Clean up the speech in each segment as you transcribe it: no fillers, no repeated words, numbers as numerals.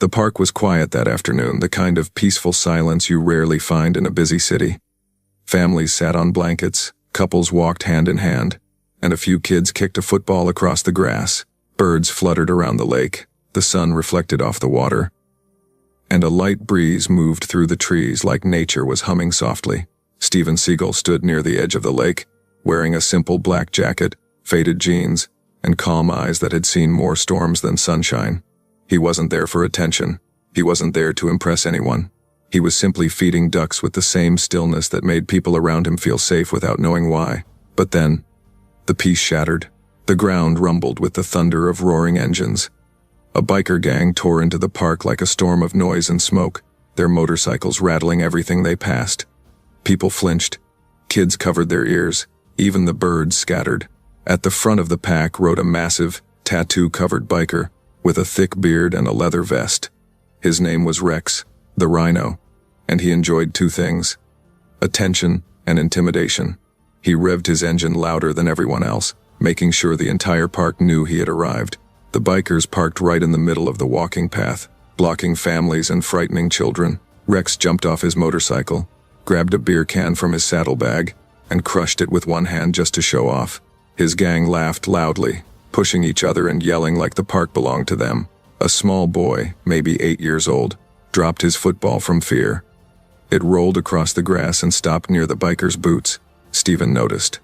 The park was quiet that afternoon, the kind of peaceful silence you rarely find in a busy city. Families sat on blankets, couples walked hand in hand, and a few kids kicked a football across the grass. Birds fluttered around the lake, the sun reflected off the water, and a light breeze moved through the trees like nature was humming softly. Steven Seagal stood near the edge of the lake, wearing a simple black jacket, faded jeans, and calm eyes that had seen more storms than sunshine. He wasn't there for attention. He wasn't there to impress anyone. He was simply feeding ducks with the same stillness that made people around him feel safe without knowing why. But then, the peace shattered. The ground rumbled with the thunder of roaring engines. A biker gang tore into the park like a storm of noise and smoke, their motorcycles rattling everything they passed. People flinched. Kids covered their ears. Even the birds scattered. At the front of the pack rode a massive, tattoo-covered biker with a thick beard and a leather vest. His name was Rex, the Rhino, and he enjoyed two things: attention and intimidation. He revved his engine louder than everyone else, making sure the entire park knew he had arrived. The bikers parked right in the middle of the walking path, blocking families and frightening children. Rex jumped off his motorcycle, grabbed a beer can from his saddlebag, and crushed it with one hand just to show off. His gang laughed loudly, pushing each other and yelling like the park belonged to them. A small boy, maybe 8 years old, dropped his football from fear. It rolled across the grass and stopped near the biker's boots. Steven noticed.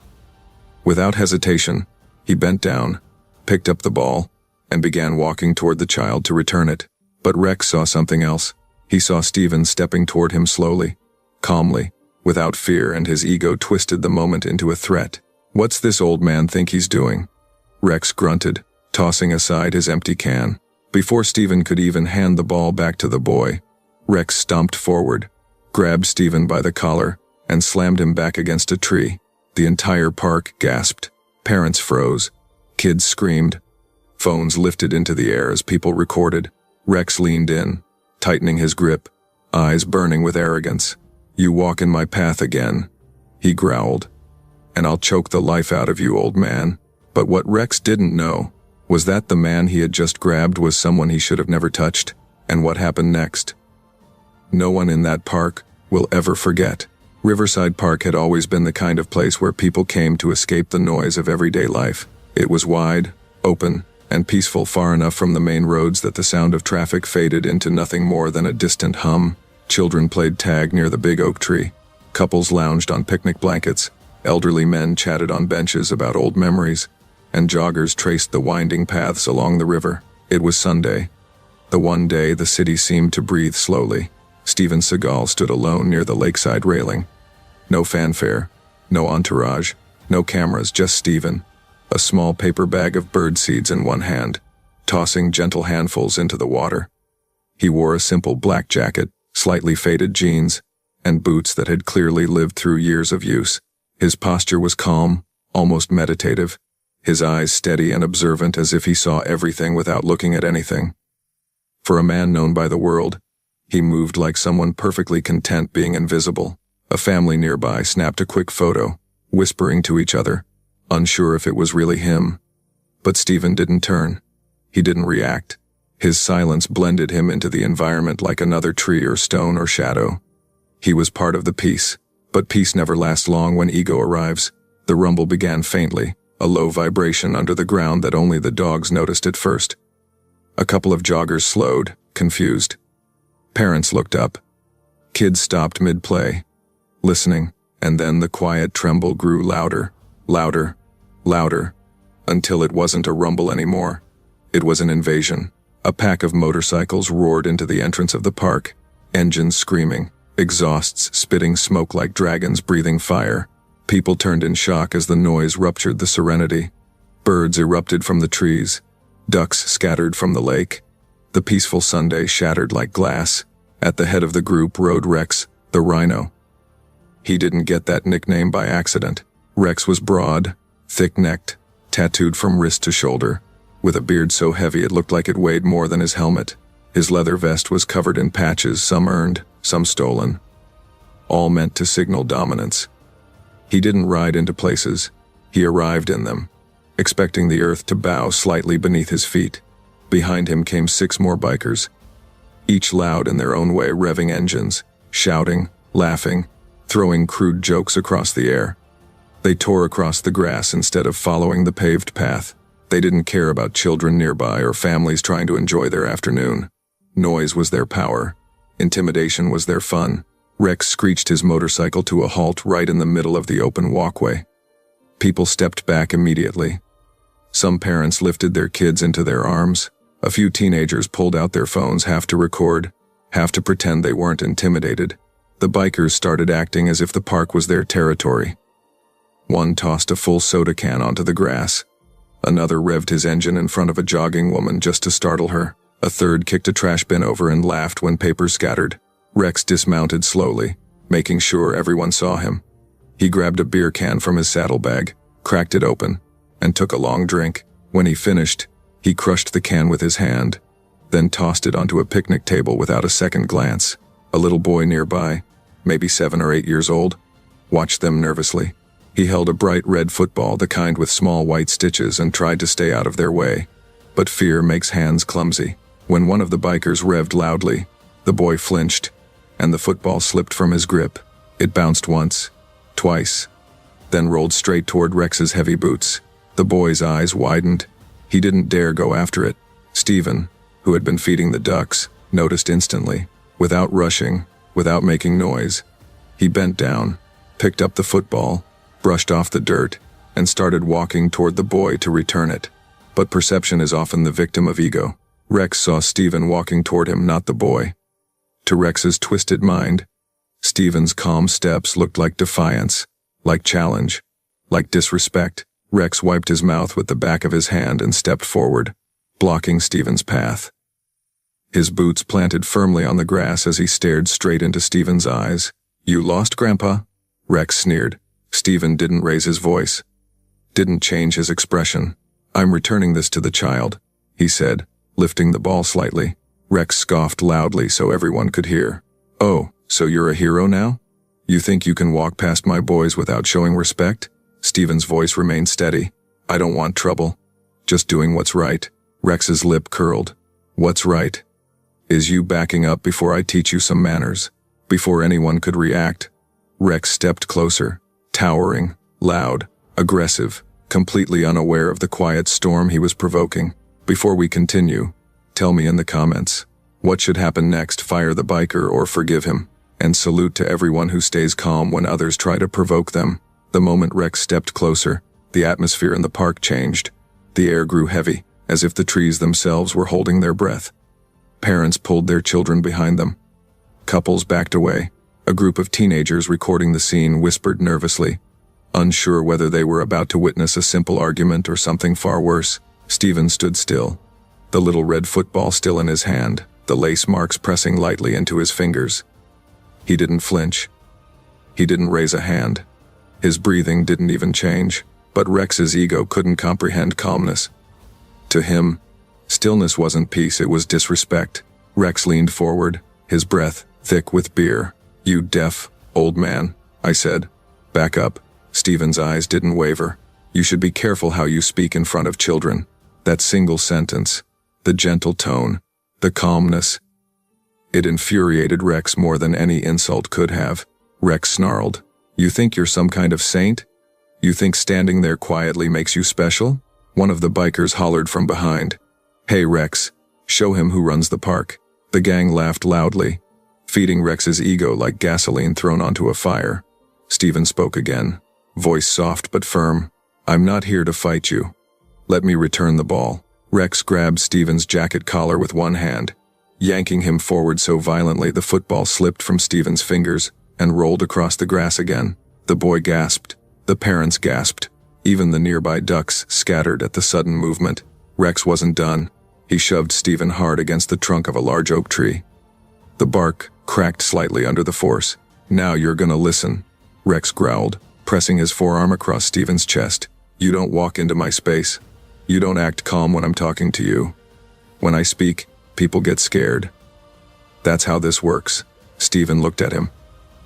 Without hesitation, he bent down, picked up the ball, and began walking toward the child to return it. But Rex saw something else. He saw Steven stepping toward him slowly, calmly, without fear, and his ego twisted the moment into a threat. "What's this old man think he's doing?" Rex grunted, tossing aside his empty can. Before Steven could even hand the ball back to the boy, Rex stomped forward, grabbed Steven by the collar, and slammed him back against a tree. The entire park gasped. Parents froze. Kids screamed. Phones lifted into the air as people recorded. Rex leaned in, tightening his grip, eyes burning with arrogance. "You walk in my path again," he growled, "and I'll choke the life out of you, old man." But what Rex didn't know was that the man he had just grabbed was someone he should have never touched. And what happened next? No one in that park will ever forget. Riverside Park had always been the kind of place where people came to escape the noise of everyday life. It was wide, open, and peaceful, far enough from the main roads that the sound of traffic faded into nothing more than a distant hum. Children played tag near the big oak tree. Couples lounged on picnic blankets. Elderly men chatted on benches about old memories, and joggers traced the winding paths along the river. It was Sunday, the one day the city seemed to breathe slowly. Steven Seagal stood alone near the lakeside railing. No fanfare, no entourage, no cameras, just Steven, a small paper bag of bird seeds in one hand, tossing gentle handfuls into the water. He wore a simple black jacket, slightly faded jeans, and boots that had clearly lived through years of use. His posture was calm, almost meditative, his eyes steady and observant, as if he saw everything without looking at anything. For a man known by the world, he moved like someone perfectly content being invisible. A family nearby snapped a quick photo, whispering to each other, unsure if it was really him. But Steven didn't turn. He didn't react. His silence blended him into the environment like another tree or stone or shadow. He was part of the peace, but peace never lasts long when ego arrives. The rumble began faintly, a low vibration under the ground that only the dogs noticed at first. A couple of joggers slowed, confused. Parents looked up. Kids stopped mid-play, listening, and then the quiet tremble grew louder, louder, louder, until it wasn't a rumble anymore. It was an invasion. A pack of motorcycles roared into the entrance of the park, engines screaming, exhausts spitting smoke like dragons breathing fire. People turned in shock as the noise ruptured the serenity. Birds erupted from the trees. Ducks scattered from the lake. The peaceful Sunday shattered like glass. At the head of the group rode Rex, the Rhino. He didn't get that nickname by accident. Rex was broad, thick-necked, tattooed from wrist to shoulder, with a beard so heavy it looked like it weighed more than his helmet. His leather vest was covered in patches, some earned, some stolen, all meant to signal dominance. He didn't ride into places, he arrived in them, expecting the earth to bow slightly beneath his feet. Behind him came 6 more bikers, each loud in their own way, revving engines, shouting, laughing, throwing crude jokes across the air. They tore across the grass instead of following the paved path. They didn't care about children nearby or families trying to enjoy their afternoon. Noise was their power. Intimidation was their fun. Rex screeched his motorcycle to a halt right in the middle of the open walkway. People stepped back immediately. Some parents lifted their kids into their arms. A few teenagers pulled out their phones, half to record, half to pretend they weren't intimidated. The bikers started acting as if the park was their territory. One tossed a full soda can onto the grass. Another revved his engine in front of a jogging woman just to startle her. A third kicked a trash bin over and laughed when papers scattered. Rex dismounted slowly, making sure everyone saw him. He grabbed a beer can from his saddlebag, cracked it open, and took a long drink. When he finished, he crushed the can with his hand, then tossed it onto a picnic table without a second glance. A little boy nearby, maybe 7 or 8 years old, watched them nervously. He held a bright red football, the kind with small white stitches, and tried to stay out of their way. But fear makes hands clumsy. When one of the bikers revved loudly, the boy flinched, and the football slipped from his grip. It bounced once, twice, then rolled straight toward Rex's heavy boots. The boy's eyes widened. He didn't dare go after it. Stephen, who had been feeding the ducks, noticed instantly. Without rushing, without making noise, he bent down, picked up the football, brushed off the dirt, and started walking toward the boy to return it. But perception is often the victim of ego. Rex saw Stephen walking toward him, not the boy. To Rex's twisted mind, Stephen's calm steps looked like defiance, like challenge, like disrespect. Rex wiped his mouth with the back of his hand and stepped forward, blocking Stephen's path. His boots planted firmly on the grass as he stared straight into Stephen's eyes. "You lost, Grandpa?" Rex sneered. Stephen didn't raise his voice, didn't change his expression. "I'm returning this to the child," he said, lifting the ball slightly. Rex scoffed loudly so everyone could hear. "Oh, so you're a hero now? You think you can walk past my boys without showing respect?" Stephen's voice remained steady. "I don't want trouble. Just doing what's right." Rex's lip curled. "What's right? Is you backing up before I teach you some manners?" Before anyone could react, Rex stepped closer, towering, loud, aggressive, completely unaware of the quiet storm he was provoking. "Before we continue, tell me in the comments, what should happen next? Fire the biker or forgive him? And salute to everyone who stays calm when others try to provoke them." The moment Rex stepped closer, the atmosphere in the park changed. The air grew heavy, as if the trees themselves were holding their breath. Parents pulled their children behind them. Couples backed away. A group of teenagers recording the scene whispered nervously, unsure whether they were about to witness a simple argument or something far worse. Stephen stood still, the little red football still in his hand, the lace marks pressing lightly into his fingers. He didn't flinch. He didn't raise a hand. His breathing didn't even change, but Rex's ego couldn't comprehend calmness. To him, stillness wasn't peace, it was disrespect. Rex leaned forward, his breath thick with beer. "You deaf, old man," I said. "Back up." Stephen's eyes didn't waver. "You should be careful how you speak in front of children." That single sentence, the gentle tone, the calmness. It infuriated Rex more than any insult could have. Rex snarled, "You think you're some kind of saint? You think standing there quietly makes you special?" One of the bikers hollered from behind, "Hey Rex, show him who runs the park." The gang laughed loudly, feeding Rex's ego like gasoline thrown onto a fire. Stephen spoke again, voice soft but firm. "I'm not here to fight you. Let me return the ball." Rex grabbed Stephen's jacket collar with one hand, yanking him forward so violently the football slipped from Stephen's fingers and rolled across the grass again. The boy gasped. The parents gasped. Even the nearby ducks scattered at the sudden movement. Rex wasn't done. He shoved Stephen hard against the trunk of a large oak tree. The bark cracked slightly under the force. "Now you're gonna listen," Rex growled, pressing his forearm across Stephen's chest. "You don't walk into my space. You don't act calm when I'm talking to you. When I speak, people get scared. That's how this works." Stephen looked at him.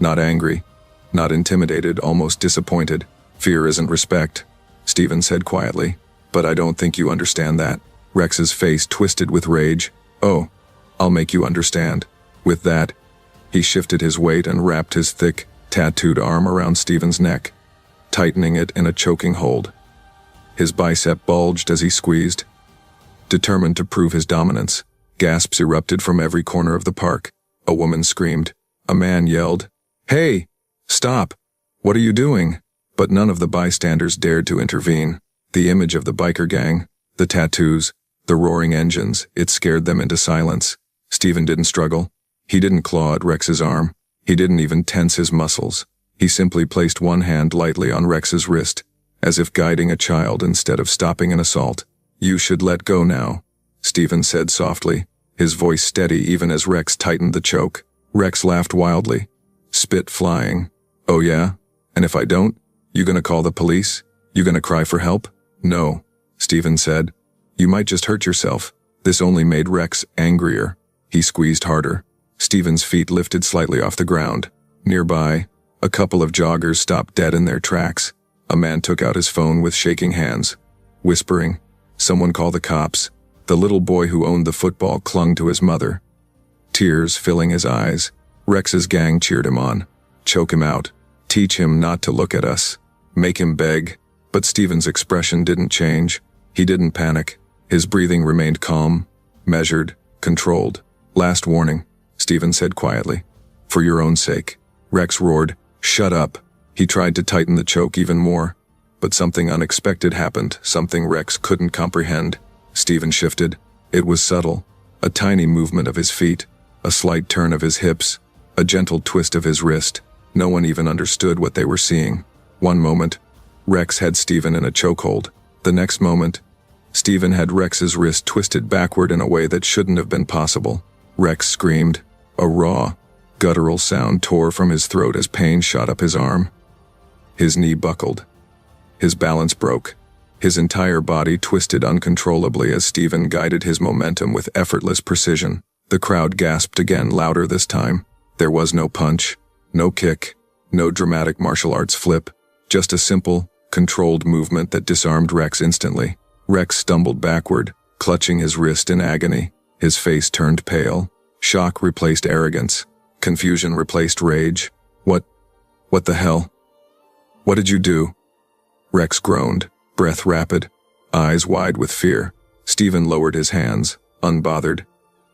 Not angry, not intimidated, almost disappointed. "Fear isn't respect," Stephen said quietly. "But I don't think you understand that." Rex's face twisted with rage. "Oh, I'll make you understand." With that, he shifted his weight and wrapped his thick, tattooed arm around Stephen's neck, tightening it in a choking hold. His bicep bulged as he squeezed. Determined to prove his dominance, gasps erupted from every corner of the park. A woman screamed. A man yelled, "Hey! Stop! What are you doing?" But none of the bystanders dared to intervene. The image of the biker gang, the tattoos, the roaring engines, it scared them into silence. Stephen didn't struggle. He didn't claw at Rex's arm. He didn't even tense his muscles. He simply placed one hand lightly on Rex's wrist, as if guiding a child instead of stopping an assault. "You should let go now," Stephen said softly, his voice steady even as Rex tightened the choke. Rex laughed wildly, spit flying. "Oh yeah? And if I don't, you gonna call the police? You gonna cry for help?" "No," Stephen said. "You might just hurt yourself." This only made Rex angrier. He squeezed harder. Stephen's feet lifted slightly off the ground. Nearby, a couple of joggers stopped dead in their tracks. A man took out his phone with shaking hands, whispering, "Someone call the cops." The little boy who owned the football clung to his mother, tears filling his eyes. Rex's gang cheered him on. "Choke him out. Teach him not to look at us. Make him beg." But Stephen's expression didn't change. He didn't panic. His breathing remained calm, measured, controlled. "Last warning," Stephen said quietly. "For your own sake." Rex roared, "Shut up." He tried to tighten the choke even more, but something unexpected happened, something Rex couldn't comprehend. Stephen shifted. It was subtle. A tiny movement of his feet, a slight turn of his hips, a gentle twist of his wrist. No one even understood what they were seeing. One moment, Rex had Stephen in a chokehold. The next moment, Stephen had Rex's wrist twisted backward in a way that shouldn't have been possible. Rex screamed. A raw, guttural sound tore from his throat as pain shot up his arm. His knee buckled. His balance broke. His entire body twisted uncontrollably as Stephen guided his momentum with effortless precision. The crowd gasped again, louder this time. There was no punch, no kick, no dramatic martial arts flip, just a simple, controlled movement that disarmed Rex instantly. Rex stumbled backward, clutching his wrist in agony. His face turned pale. Shock replaced arrogance. Confusion replaced rage. What the hell? What did you do?" Rex groaned, breath rapid, eyes wide with fear. Stephen lowered his hands, unbothered,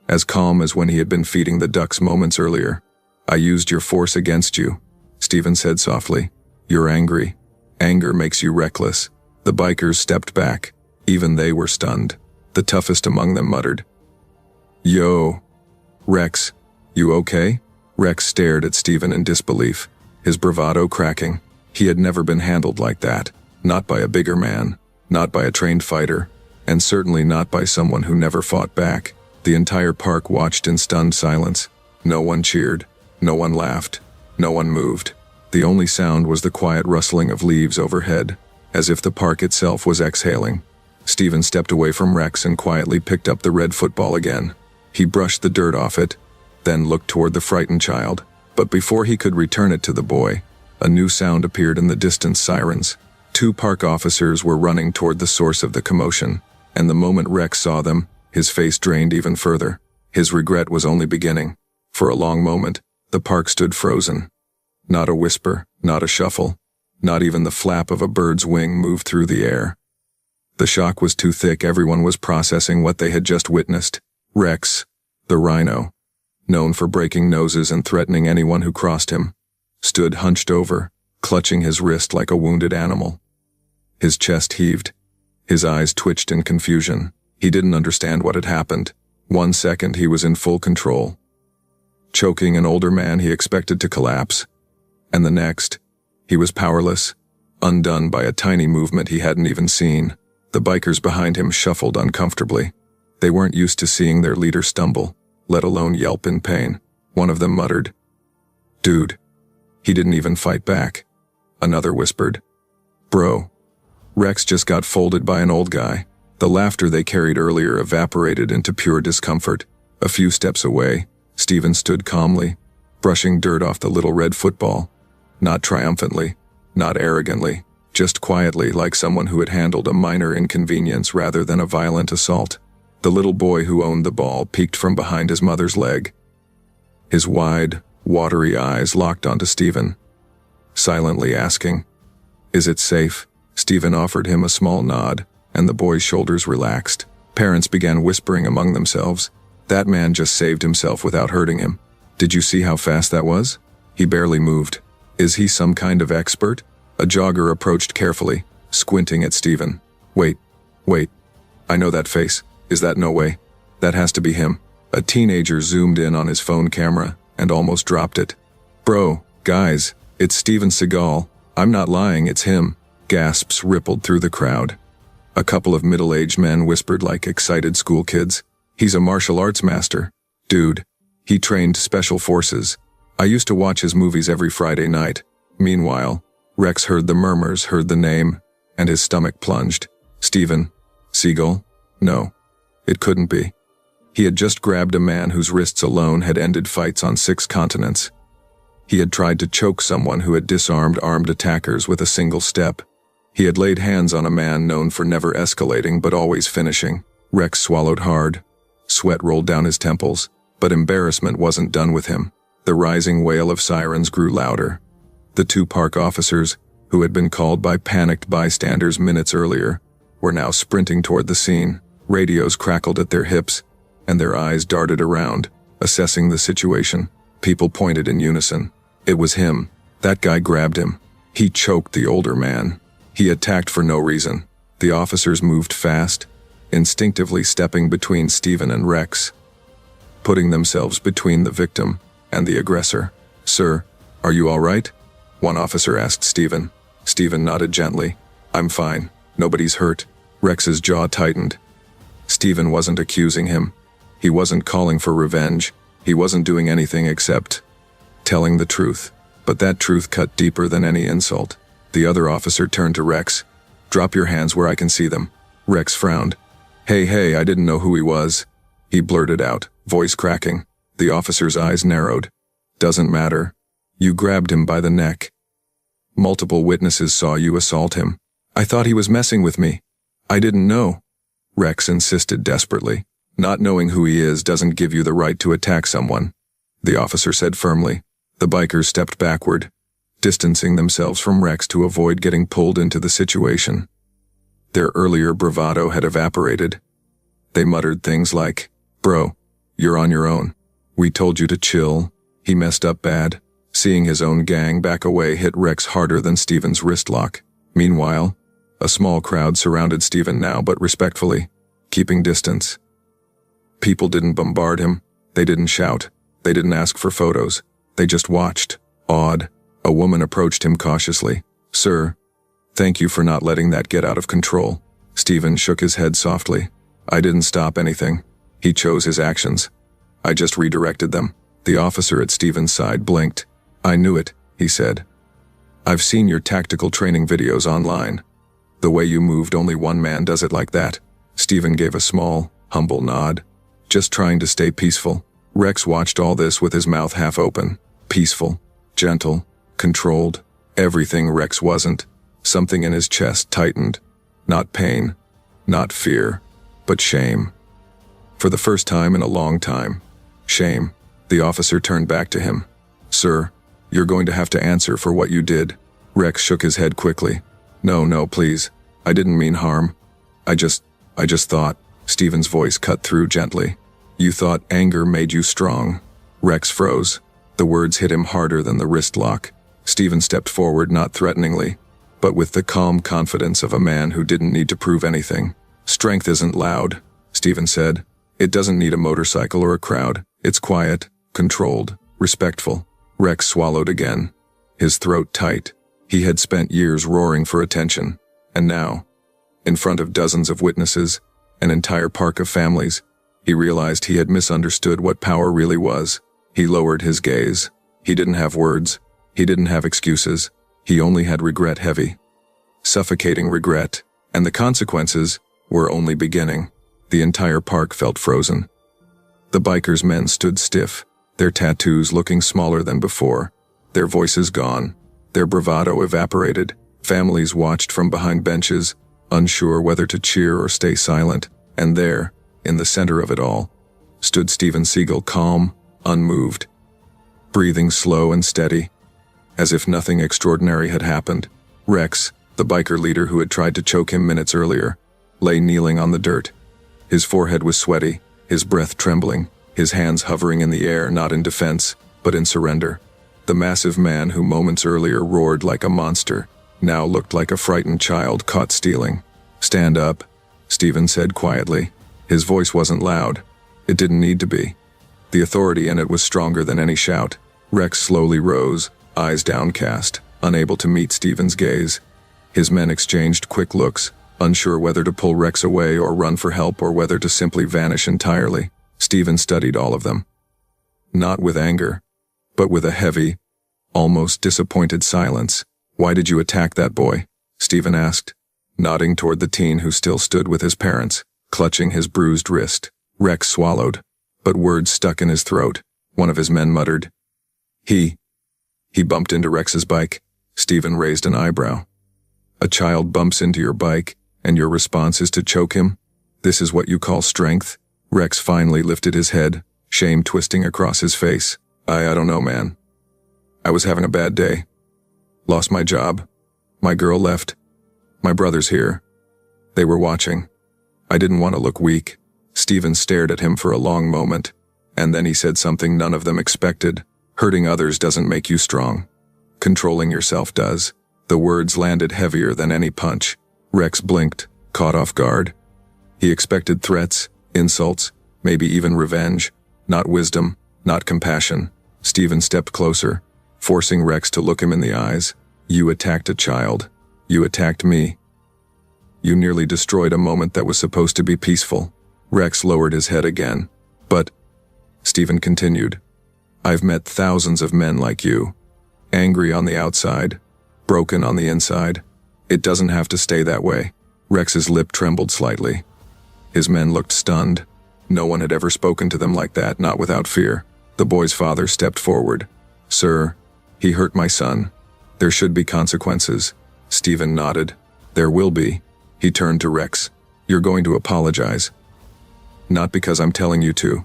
as calm as when he had been feeding the ducks moments earlier. "I used your force against you," Stephen said softly. "You're angry. Anger makes you reckless." The bikers stepped back. Even they were stunned. The toughest among them muttered, "Yo, Rex, you okay?" Rex stared at Stephen in disbelief, his bravado cracking. He had never been handled like that, not by a bigger man, not by a trained fighter, and certainly not by someone who never fought back. The entire park watched in stunned silence. No one cheered, no one laughed, no one moved. The only sound was the quiet rustling of leaves overhead, as if the park itself was exhaling. Stephen stepped away from Rex and quietly picked up the red football again. He brushed the dirt off it, then looked toward the frightened child. But before he could return it to the boy, a new sound appeared in the distant sirens. 2 park officers were running toward the source of the commotion, and the moment Rex saw them, his face drained even further. His regret was only beginning. For a long moment, the park stood frozen. Not a whisper, not a shuffle, not even the flap of a bird's wing moved through the air. The shock was too thick. Everyone was processing what they had just witnessed. Rex, the rhino, known for breaking noses and threatening anyone who crossed him, stood hunched over, clutching his wrist like a wounded animal. His chest heaved. His eyes twitched in confusion. He didn't understand what had happened. 1 second he was in full control, choking an older man he expected to collapse. And the next, he was powerless, undone by a tiny movement he hadn't even seen. The bikers behind him shuffled uncomfortably. They weren't used to seeing their leader stumble, let alone yelp in pain. One of them muttered, "Dude, he didn't even fight back." Another whispered, "Bro, Rex just got folded by an old guy." The laughter they carried earlier evaporated into pure discomfort. A few steps away, Stephen stood calmly, brushing dirt off the little red football. Not triumphantly, not arrogantly, just quietly, like someone who had handled a minor inconvenience rather than a violent assault. The little boy who owned the ball peeked from behind his mother's leg. His wide, watery eyes locked onto Stephen, silently asking, "Is it safe?" Stephen offered him a small nod, and the boy's shoulders relaxed. Parents began whispering among themselves, "That man just saved himself without hurting him. Did you see how fast that was? He barely moved. Is he some kind of expert?" A jogger approached carefully, squinting at Stephen. Wait. I know that face. Is that no way? That has to be him." A teenager zoomed in on his phone camera and almost dropped it. "Bro, guys, it's Steven Seagal. I'm not lying, it's him." Gasps rippled through the crowd. A couple of middle-aged men whispered like excited school kids. "He's a martial arts master. Dude, he trained special forces. I used to watch his movies every Friday night." Meanwhile, Rex heard the murmurs, heard the name, and his stomach plunged. Steven Seagal? No, it couldn't be. He had just grabbed a man whose wrists alone had ended fights on 6 continents. He had tried to choke someone who had disarmed armed attackers with a single step. He had laid hands on a man known for never escalating but always finishing. Rex swallowed hard. Sweat rolled down his temples, but embarrassment wasn't done with him. The rising wail of sirens grew louder. The 2 park officers, who had been called by panicked bystanders minutes earlier, were now sprinting toward the scene. Radios crackled at their hips, and their eyes darted around, assessing the situation. People pointed in unison. It was him. That guy grabbed him. He choked the older man. He attacked for no reason. The officers moved fast, instinctively stepping between Stephen and Rex, putting themselves between the victim and the aggressor. "Sir, are you all right?" one officer asked Stephen. Stephen nodded gently. "I'm fine. Nobody's hurt." Rex's jaw tightened. Stephen wasn't accusing him. He wasn't calling for revenge. He wasn't doing anything except telling the truth. But that truth cut deeper than any insult. The other officer turned to Rex. "Drop your hands where I can see them." Rex frowned. Hey, I didn't know who he was," he blurted out, voice cracking. The officer's eyes narrowed. "Doesn't matter. You grabbed him by the neck. Multiple witnesses saw you assault him. I thought he was messing with me. I didn't know." Rex insisted desperately. "Not knowing who he is doesn't give you the right to attack someone," the officer said firmly. The bikers stepped backward, distancing themselves from Rex to avoid getting pulled into the situation. Their earlier bravado had evaporated. They muttered things like, "Bro, you're on your own. We told you to chill. He messed up bad." Seeing his own gang back away hit Rex harder than Stephen's wrist lock. Meanwhile, a small crowd surrounded Stephen now, but respectfully, keeping distance. People didn't bombard him. They didn't shout. They didn't ask for photos. They just watched, awed. A woman approached him cautiously. "Sir, thank you for not letting that get out of control." Stephen shook his head softly. "I didn't stop anything. He chose his actions. I just redirected them." The officer at Stephen's side blinked. "I knew it," he said. "I've seen your tactical training videos online. The way you moved, only one man does it like that." Stephen gave a small, humble nod. "Just trying to stay peaceful." Rex watched all this with his mouth half open. Peaceful, gentle, controlled. Everything Rex wasn't. Something in his chest tightened. Not pain, not fear, but shame. For the first time in a long time. Shame. The officer turned back to him. "Sir, you're going to have to answer for what you did." Rex shook his head quickly. No, please. I didn't mean harm. I just thought." Stephen's voice cut through gently. "You thought anger made you strong." Rex froze. The words hit him harder than the wrist lock. Stephen stepped forward, not threateningly, but with the calm confidence of a man who didn't need to prove anything. "Strength isn't loud," Stephen said. "It doesn't need a motorcycle or a crowd. It's quiet, controlled, respectful." Rex swallowed again, his throat tight. He had spent years roaring for attention, and now, in front of dozens of witnesses, an entire park of families, he realized he had misunderstood what power really was. He lowered his gaze. He didn't have words. He didn't have excuses. He only had regret, heavy, suffocating regret, and the consequences were only beginning. The entire park felt frozen. The bikers' men stood stiff, their tattoos looking smaller than before, their voices gone, their bravado evaporated. Families watched from behind benches, unsure whether to cheer or stay silent, and there, In the center of it all stood Steven Seagal, calm, unmoved, breathing slow and steady, as if nothing extraordinary had happened. Rex, the biker leader who had tried to choke him minutes earlier, lay kneeling on the dirt. His forehead was sweaty, his breath trembling, his hands hovering in the air, not in defense, but in surrender. The massive man who moments earlier roared like a monster now looked like a frightened child caught stealing. "Stand up," Steven said quietly. His voice wasn't loud. It didn't need to be. The authority in it was stronger than any shout. Rex slowly rose, eyes downcast, unable to meet Steven's gaze. His men exchanged quick looks, unsure whether to pull Rex away or run for help or whether to simply vanish entirely. Steven studied all of them. Not with anger, but with a heavy, almost disappointed silence. "Why did you attack that boy?" Steven asked, nodding toward the teen who still stood with his parents, clutching his bruised wrist. Rex swallowed, but words stuck in his throat. One of his men muttered, He bumped into Rex's bike." Steven raised an eyebrow. "A child bumps into your bike, and your response is to choke him? This is what you call strength?" Rex finally lifted his head, shame twisting across his face. I don't know, man. I was having a bad day. Lost my job. My girl left. My brother's here. They were watching. I didn't want to look weak." Steven stared at him for a long moment, and then he said something none of them expected. "Hurting others doesn't make you strong. Controlling yourself does." The words landed heavier than any punch. Rex blinked, caught off guard. He expected threats, insults, maybe even revenge. Not wisdom, not compassion. Steven stepped closer, forcing Rex to look him in the eyes. "You attacked a child. You attacked me. You nearly destroyed a moment that was supposed to be peaceful." Rex lowered his head again. "But," Steven continued, "I've met thousands of men like you. Angry on the outside, broken on the inside. It doesn't have to stay that way." Rex's lip trembled slightly. His men looked stunned. No one had ever spoken to them like that, not without fear. The boy's father stepped forward. "Sir, he hurt my son. There should be consequences." Steven nodded. "There will be." He turned to Rex. "You're going to apologize. Not because I'm telling you to,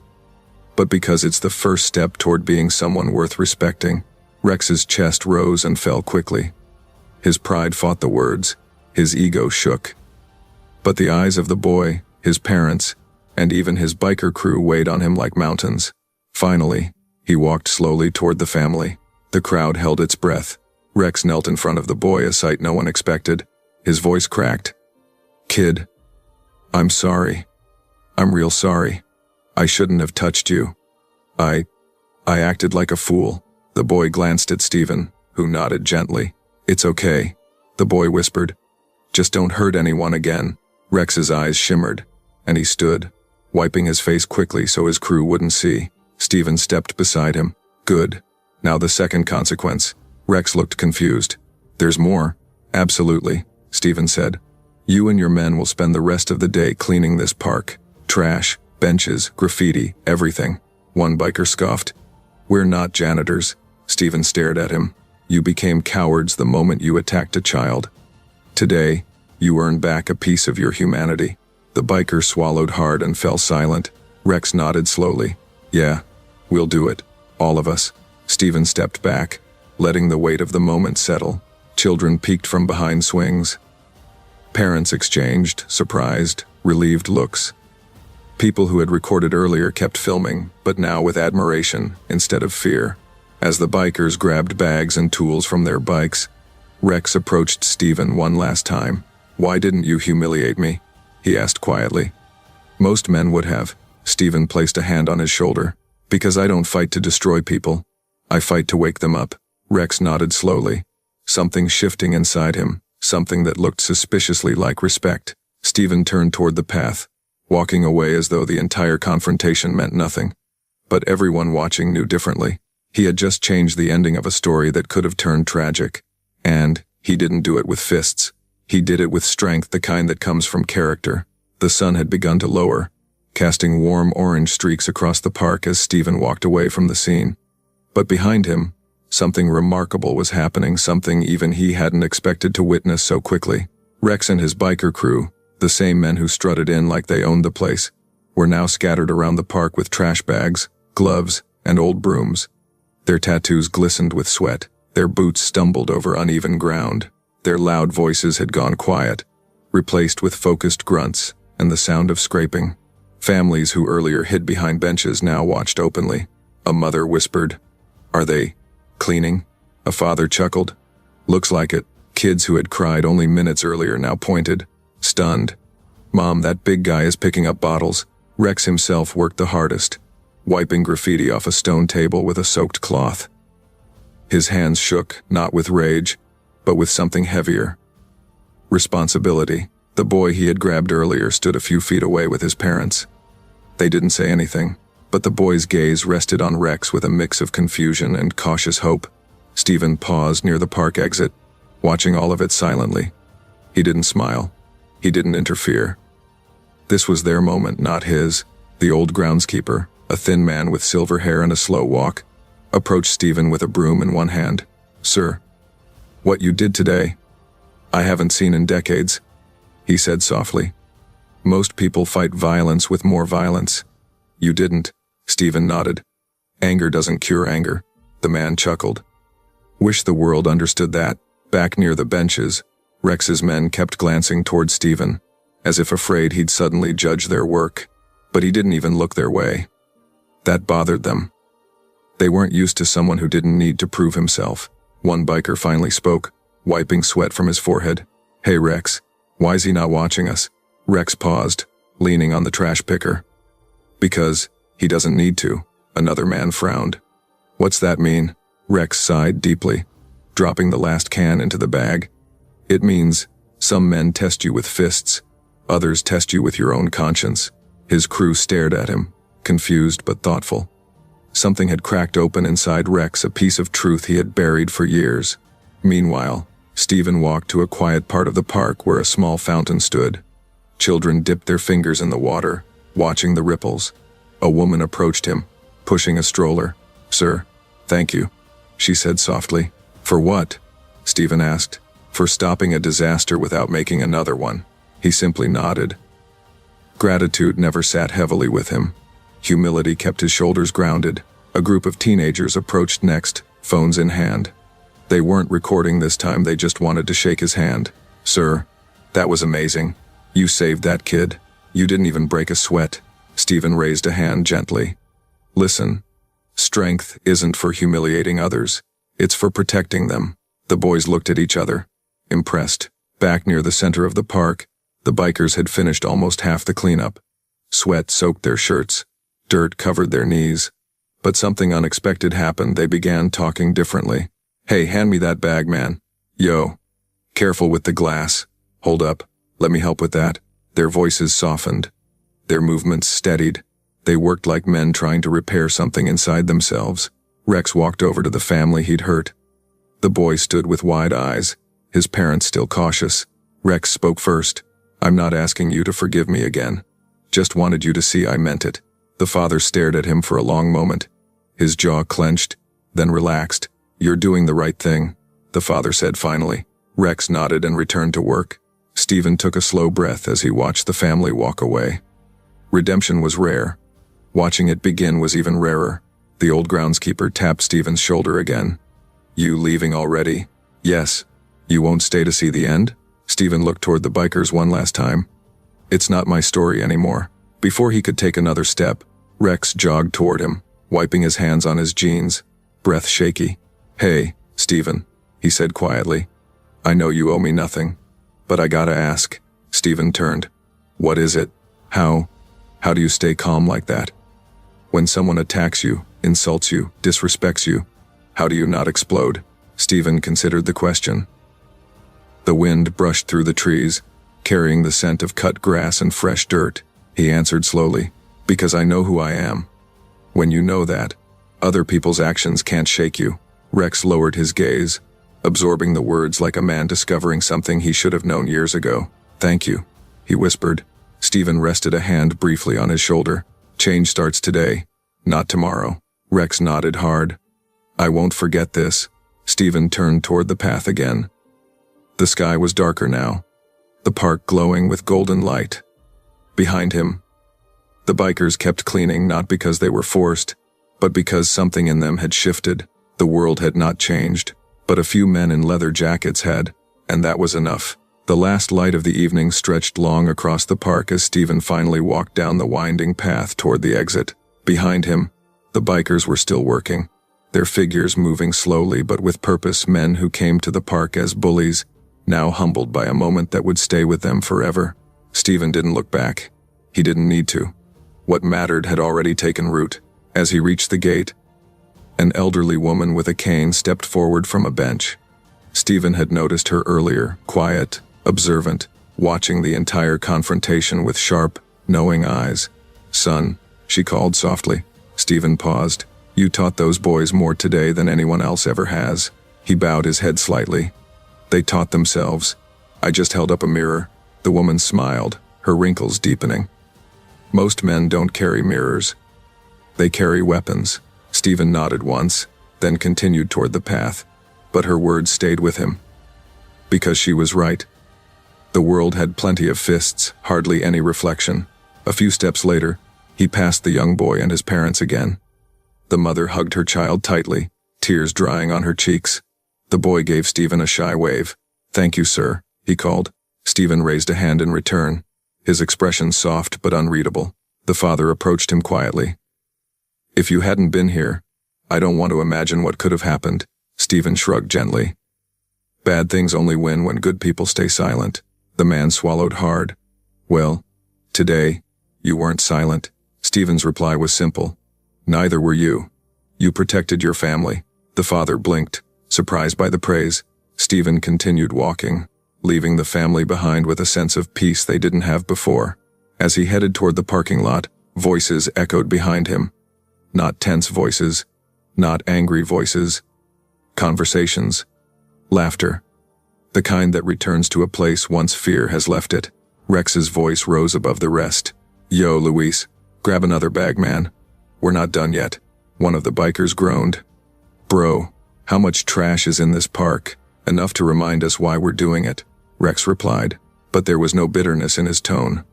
but because it's the first step toward being someone worth respecting." Rex's chest rose and fell quickly. His pride fought the words. His ego shook. But the eyes of the boy, his parents, and even his biker crew weighed on him like mountains. Finally, he walked slowly toward the family. The crowd held its breath. Rex knelt in front of the boy, a sight no one expected. His voice cracked. "Kid, I'm sorry. I'm real sorry. I shouldn't have touched you. I acted like a fool." The boy glanced at Steven, who nodded gently. "It's okay," the boy whispered. "Just don't hurt anyone again." Rex's eyes shimmered, and he stood, wiping his face quickly so his crew wouldn't see. Steven stepped beside him. "Good. Now the second consequence." Rex looked confused. "There's more?" "Absolutely," Steven said. "You and your men will spend the rest of the day cleaning this park. Trash, benches, graffiti, everything." One biker scoffed. "We're not janitors." Steven stared at him. "You became cowards the moment you attacked a child. Today, you earn back a piece of your humanity." The biker swallowed hard and fell silent. Rex nodded slowly. "Yeah, we'll do it. All of us." Steven stepped back, letting the weight of the moment settle. Children peeked from behind swings. Parents exchanged surprised, relieved looks. People who had recorded earlier kept filming, but now with admiration instead of fear. As the bikers grabbed bags and tools from their bikes, Rex approached Steven one last time. "Why didn't you humiliate me?" he asked quietly. "Most men would have." Steven placed a hand on his shoulder. "Because I don't fight to destroy people. I fight to wake them up." Rex nodded slowly, something shifting inside him, something that looked suspiciously like respect. Steven turned toward the path, walking away as though the entire confrontation meant nothing. But everyone watching knew differently. He had just changed the ending of a story that could have turned tragic. And he didn't do it with fists. He did it with strength, the kind that comes from character. The sun had begun to lower, casting warm orange streaks across the park as Steven walked away from the scene. But behind him, something remarkable was happening, something even he hadn't expected to witness so quickly. Rex and his biker crew, the same men who strutted in like they owned the place, were now scattered around the park with trash bags, gloves, and old brooms. Their tattoos glistened with sweat, their boots stumbled over uneven ground, their loud voices had gone quiet, replaced with focused grunts and the sound of scraping. Families who earlier hid behind benches now watched openly. A mother whispered, "Are they cleaning?" A father chuckled, "Looks like it." Kids who had cried only minutes earlier now pointed, stunned. "Mom, that big guy is picking up bottles." Rex himself worked the hardest, wiping graffiti off a stone table with a soaked cloth. His hands shook, not with rage, but with something heavier. Responsibility. The boy he had grabbed earlier stood a few feet away with his parents. They didn't say anything, but the boy's gaze rested on Rex with a mix of confusion and cautious hope. Stephen paused near the park exit, watching all of it silently. He didn't smile. He didn't interfere. This was their moment, not his. The old groundskeeper, a thin man with silver hair and a slow walk, approached Stephen with a broom in one hand. "Sir, what you did today, I haven't seen in decades," he said softly. "Most people fight violence with more violence. You didn't." Stephen nodded. "Anger doesn't cure anger," the man chuckled. "Wish the world understood that." Back near the benches, Rex's men kept glancing toward Stephen, as if afraid he'd suddenly judge their work, but he didn't even look their way. That bothered them. They weren't used to someone who didn't need to prove himself. One biker finally spoke, wiping sweat from his forehead. "Hey Rex, why's he not watching us?" Rex paused, leaning on the trash picker. "Because he doesn't need to," another man frowned. "What's that mean?" Rex sighed deeply, dropping the last can into the bag. "It means some men test you with fists, others test you with your own conscience." His crew stared at him, confused but thoughtful. Something had cracked open inside Rex, a piece of truth he had buried for years. Meanwhile, Stephen walked to a quiet part of the park where a small fountain stood. Children dipped their fingers in the water, watching the ripples. A woman approached him, pushing a stroller. "Sir, thank you," she said softly. "For what?" Stephen asked. "For stopping a disaster without making another one." He simply nodded. Gratitude never sat heavily with him. Humility kept his shoulders grounded. A group of teenagers approached next, phones in hand. They weren't recording this time, they just wanted to shake his hand. "Sir, that was amazing. You saved that kid. You didn't even break a sweat." Stephen raised a hand gently. "Listen, strength isn't for humiliating others. It's for protecting them." The boys looked at each other, impressed. Back near the center of the park, the bikers had finished almost half the cleanup. Sweat soaked their shirts. Dirt covered their knees. But something unexpected happened. They began talking differently. "Hey, hand me that bag, man. Yo. Careful with the glass. Hold up. Let me help with that." Their voices softened. Their movements steadied. They worked like men trying to repair something inside themselves. Rex walked over to the family he'd hurt. The boy stood with wide eyes, his parents still cautious. Rex spoke first. "I'm not asking you to forgive me again. Just wanted you to see I meant it." The father stared at him for a long moment. His jaw clenched, then relaxed. "You're doing the right thing," the father said finally. Rex nodded and returned to work. Stephen took a slow breath as he watched the family walk away. Redemption was rare. Watching it begin was even rarer. The old groundskeeper tapped Stephen's shoulder again. "You leaving already?" "Yes." "You won't stay to see the end?" Stephen looked toward the bikers one last time. "It's not my story anymore." Before he could take another step, Rex jogged toward him, wiping his hands on his jeans, breath shaky. "Hey, Stephen," he said quietly. "I know you owe me nothing, but I gotta ask." Stephen turned. "What is it? How do you stay calm like that? When someone attacks you, insults you, disrespects you, how do you not explode?" Stephen considered the question. The wind brushed through the trees, carrying the scent of cut grass and fresh dirt. He answered slowly, "Because I know who I am. When you know that, other people's actions can't shake you." Rex lowered his gaze, absorbing the words like a man discovering something he should have known years ago. "Thank you," he whispered. Stephen rested a hand briefly on his shoulder. "Change starts today, not tomorrow." Rex nodded hard. "I won't forget this." Stephen turned toward the path again. The sky was darker now, the park glowing with golden light. Behind him, The bikers kept cleaning not because they were forced, but because something in them had shifted. The world had not changed, but a few men in leather jackets had, and that was enough. The last light of the evening stretched long across the park as Stephen finally walked down the winding path toward the exit. Behind him, the bikers were still working, their figures moving slowly but with purpose, men who came to the park as bullies, now humbled by a moment that would stay with them forever. Stephen didn't look back. He didn't need to. What mattered had already taken root. As he reached the gate, an elderly woman with a cane stepped forward from a bench. Stephen had noticed her earlier, quiet, observant, watching the entire confrontation with sharp, knowing eyes. "Son," she called softly. Stephen paused. "You taught those boys more today than anyone else ever has." He bowed his head slightly. "They taught themselves. I just held up a mirror." The woman smiled, her wrinkles deepening. "Most men don't carry mirrors. They carry weapons." Stephen nodded once, then continued toward the path, but her words stayed with him. Because she was right. The world had plenty of fists, hardly any reflection. A few steps later, he passed the young boy and his parents again. The mother hugged her child tightly, tears drying on her cheeks. The boy gave Stephen a shy wave. "Thank you, sir," he called. Stephen raised a hand in return, his expression soft but unreadable. The father approached him quietly. "If you hadn't been here, I don't want to imagine what could have happened." Stephen shrugged gently. "Bad things only win when good people stay silent." The man swallowed hard. "Well, today, you weren't silent." Stephen's reply was simple. "Neither were you. You protected your family." The father blinked, surprised by the praise. Stephen continued walking, leaving the family behind with a sense of peace they didn't have before. As he headed toward the parking lot, voices echoed behind him. Not tense voices, not angry voices. Conversations. Laughter. The kind that returns to a place once fear has left it. Rex's voice rose above the rest. "Yo, Luis, grab another bag, man. We're not done yet." One of the bikers groaned. "Bro, how much trash is in this park? Enough to remind us why we're doing it," Rex replied, but there was no bitterness in his tone.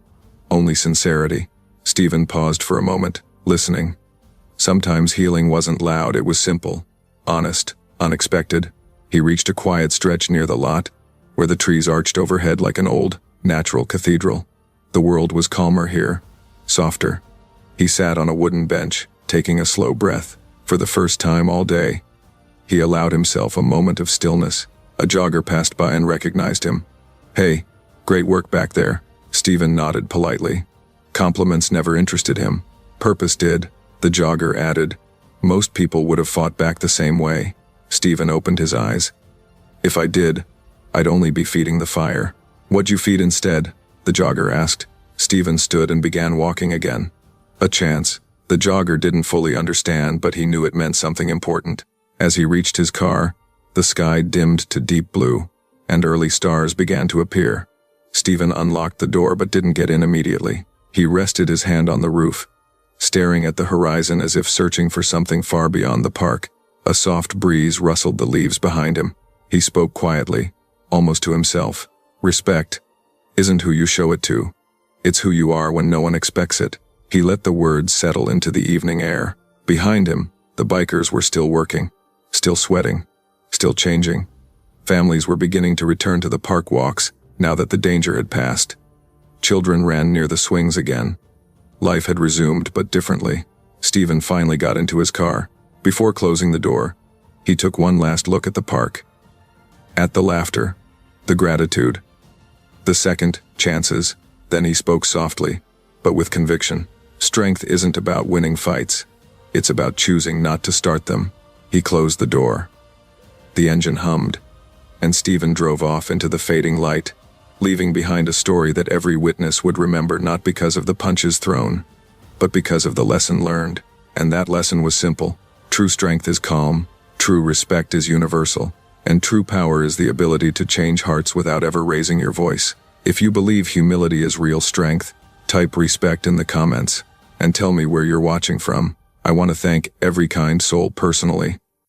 Only sincerity. Stephen paused for a moment, listening. Sometimes healing wasn't loud, it was simple, honest, unexpected. He reached a quiet stretch near the lot, where the trees arched overhead like an old, natural cathedral. The world was calmer here, softer. He sat on a wooden bench, taking a slow breath. For the first time all day, he allowed himself a moment of stillness. A jogger passed by and recognized him. "Hey, great work back there." Stephen nodded politely. Compliments never interested him. Purpose did, the jogger added. Most people would have fought back the same way. Stephen opened his eyes. "If I did, I'd only be feeding the fire." "What'd you feed instead?" the jogger asked. Stephen stood and began walking again. A chance. The jogger didn't fully understand, but he knew it meant something important. As he reached his car, the sky dimmed to deep blue, and early stars began to appear. Stephen unlocked the door but didn't get in immediately. He rested his hand on the roof, staring at the horizon as if searching for something far beyond the park. A soft breeze rustled the leaves behind him. He spoke quietly, almost to himself. "Respect isn't who you show it to. It's who you are when no one expects it." He let the words settle into the evening air. Behind him, the bikers were still working, still sweating, still changing. Families were beginning to return to the park walks, now that the danger had passed. Children ran near the swings again. Life had resumed, but differently. Stephen finally got into his car. Before closing the door, he took one last look at the park. At the laughter, the gratitude, the second chances. Then he spoke softly, but with conviction. Strength isn't about winning fights. It's about choosing not to start them. He closed the door. The engine hummed, and Stephen drove off into the fading light, leaving behind a story that every witness would remember, not because of the punches thrown, but because of the lesson learned. And that lesson was simple. True strength is calm, true respect is universal, and true power is the ability to change hearts without ever raising your voice. If you believe humility is real strength, type respect in the comments, and tell me where you're watching from. I want to thank every kind soul personally.